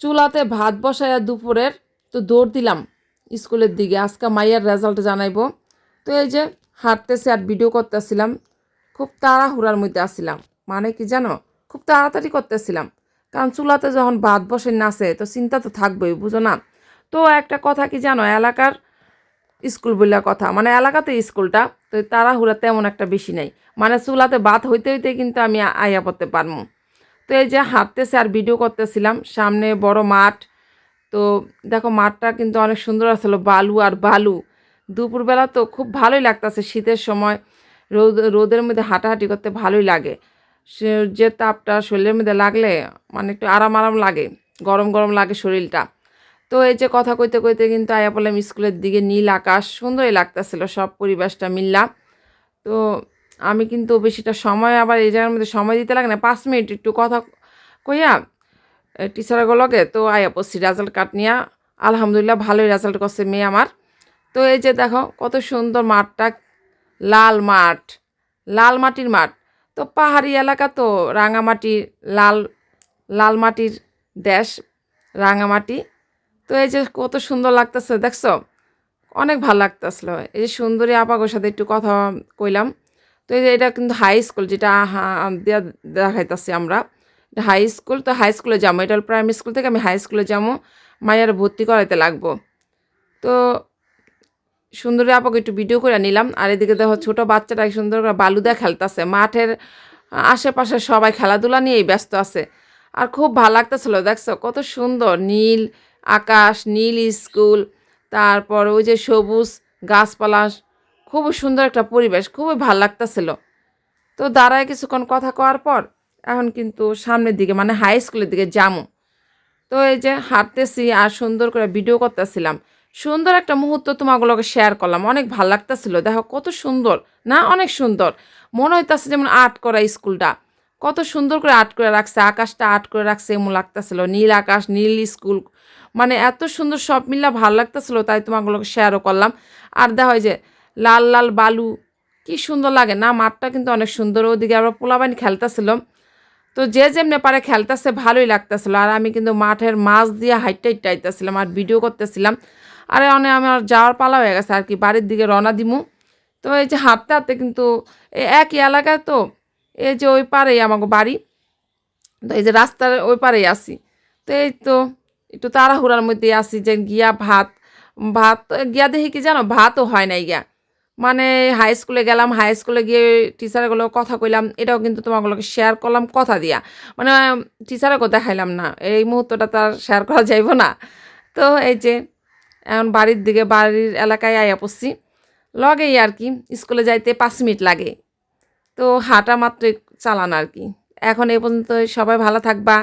চুলাতে ভাত বসায়া দুপুরের তো দৌড় দিলাম স্কুলের দিকে, আজকে মাইয়ার রেজাল্ট জানাইবো। তো এই যে হাঁটতেছি আর ভিডিও করতেছিলাম, খুব তাড়াহুড়ার মধ্যে আসছিলাম। মানে কি জানো, খুব তাড়াতাড়ি করতেছিলাম, কারণ চুলাতে যখন ভাত বসে নাচে তো চিন্তা তো থাকবেই, বুঝো না। তো একটা কথা কি জানো, এলাকার স্কুল বললে কথা, মানে এলাকাতে স্কুলটা তো তাড়াহুড়া তেমন একটা বেশি নেই, মানে চুলাতে ভাত হইতে হইতে কিন্তু আমি আইয়া পড়তে পারবো। তো এই যে হাঁটতেছে আর ভিডিও করতেছিলাম, সামনে বড় মাঠ। তো দেখো মাঠটা কিন্তু অনেক সুন্দর আসলো, বালু আর বালু। দুপুরবেলা তো খুব ভালোই লাগতেছে, শীতের সময় রোদের মধ্যে হাঁটাহাঁটি করতে ভালোই লাগে। যে তাপটা শরীরের মধ্যে লাগলে মানে একটু আরাম আরাম লাগে, গরম গরম লাগে শরীরটা। তো এই যে কথা কইতে কইতে কিন্তু আয়া পড়লাম স্কুলের দিকে, নীল আকাশ সুন্দরই লাগতেছিল সব পরিবেশটা মিললাম। তো আমি কিন্তু বেশিটা সময় আবার এই জায়গার মধ্যে সময় দিতে লাগে না, 5 মিনিট একটু কথা কইয়া টিচারগুলোকে তো আয়া পড়ছি রেজাল্ট কার্ড নিয়ে। আলহামদুলিল্লাহ ভালোই রেজাল্ট করছে মেয়ে আমার। তো এই যে দেখো কত সুন্দর মাঠটা, লাল মাঠ, লাল মাটির মাঠ। তো পাহাড়ি এলাকা তো রাঙামাটি, লাল লাল মাটির দেশ, রাঙামাটি। তো এই যে কত সুন্দর লাগতেছে দেখছো, অনেক ভালো লাগতেছিল। এই যে সুন্দরী আপাগোর সাথে একটু কথা কইলাম। তো এই যে এটা কিন্তু হাই স্কুল, যেটা দেখাইতেছি আমরা, হাই স্কুল। তো হাই স্কুলে যাবো, এটা প্রাইমারি স্কুল থেকে আমি হাই স্কুলে যাবো, মায়ের ভর্তি করাইতে লাগবো। তো সুন্দরী আপাকে একটু ভিডিও করে নিলাম। আর এদিকে দেখো ছোটো বাচ্চাটা সুন্দর করে বালু দিয়ে খেলতেছে, মাঠের আশেপাশে সবাই খেলাধুলা নিয়েই ব্যস্ত আছে। আর খুব ভালো লাগতেছিল, দেখছো কত সুন্দর নীল আকাশ, নীল স্কুল, তারপর ওই যে সবুজ গাছপালা, খুব সুন্দর একটা পরিবেশ, খুবই ভালো লাগতেছিল। তো দাঁড়ায় কিছুক্ষণ কথা কওয়ার পর এখন কিন্তু সামনের দিকে মানে হাই স্কুলের দিকে যামু। তো এই যে হাঁটতেছি আর সুন্দর করে ভিডিও করতেছিলাম। সুন্দর একটা মুহূর্ত তোমাগুলোকে শেয়ার করলাম, অনেক ভালো লাগতেছিল। দেখো কত সুন্দর না, অনেক সুন্দর। মনে হইতেছে যেমন আর্ট করা স্কুলটা, কত সুন্দর করে আর্ট করে রাখছে, আকাশটা আর্ট করে রাখছে এমন লাগতেছিল, নীল আকাশ নীল স্কুল, মানে এত সুন্দর সব মিল্লা ভালো লাগতেছিল, তাই তোমাগুলোকে শেয়ারও করলাম। আর দেখো এই যে লাল লাল বালু, কি সুন্দর লাগে না, মাঠটা কিন্তু অনেক সুন্দর। ওদিকে আবার পোলাপানি খেলতেছিল, তো যে যেমনি পারে খেলতেছে, ভালোই লাগতেছিল। আর আমি কিন্তু মাঠের মাছ দিয়ে হাইটটা আইতেছিলাম আর ভিডিও করতেছিলাম। আরে অনেক আমার যাওয়ার পালা হয়ে গেছে আর কি, বাড়ির দিকে রওনা দিমু। তো এই যে হাঁটতে হাঁটতে কিন্তু এই একই এলাকায় তো, এই যে ওই পারেই আমাকে বাড়ি, তো এই যে রাস্তার ওই পারেই আসি। তো এই তো একটু তাড়াহুড়ার মধ্যে আসি যে গিয়া ভাত ভাত গিয়া দেখি কি জানো, ভাতও হয় নাই গিয়া। মানে হাই স্কুলে গেলাম, হাই স্কুলে গিয়ে টিচারগুলো কথা কইলাম, এটাও কিন্তু তোমাগুলোকে শেয়ার করলাম কথা দিয়া, মানে টিচারকে দেখাইলাম না, এই মুহূর্তটা তার শেয়ার করা যাইব না। তো এই যে এখন বাড়ির দিকে, বাড়ির এলাকায় আইয়া পড়ছি, লগেই আর কি, স্কুলে যাইতে 5 মিনিট লাগে। তো হাঁটা মাত্র চালান আর কি। এখন এ পর্যন্ত, সবাই ভালো থাকবা।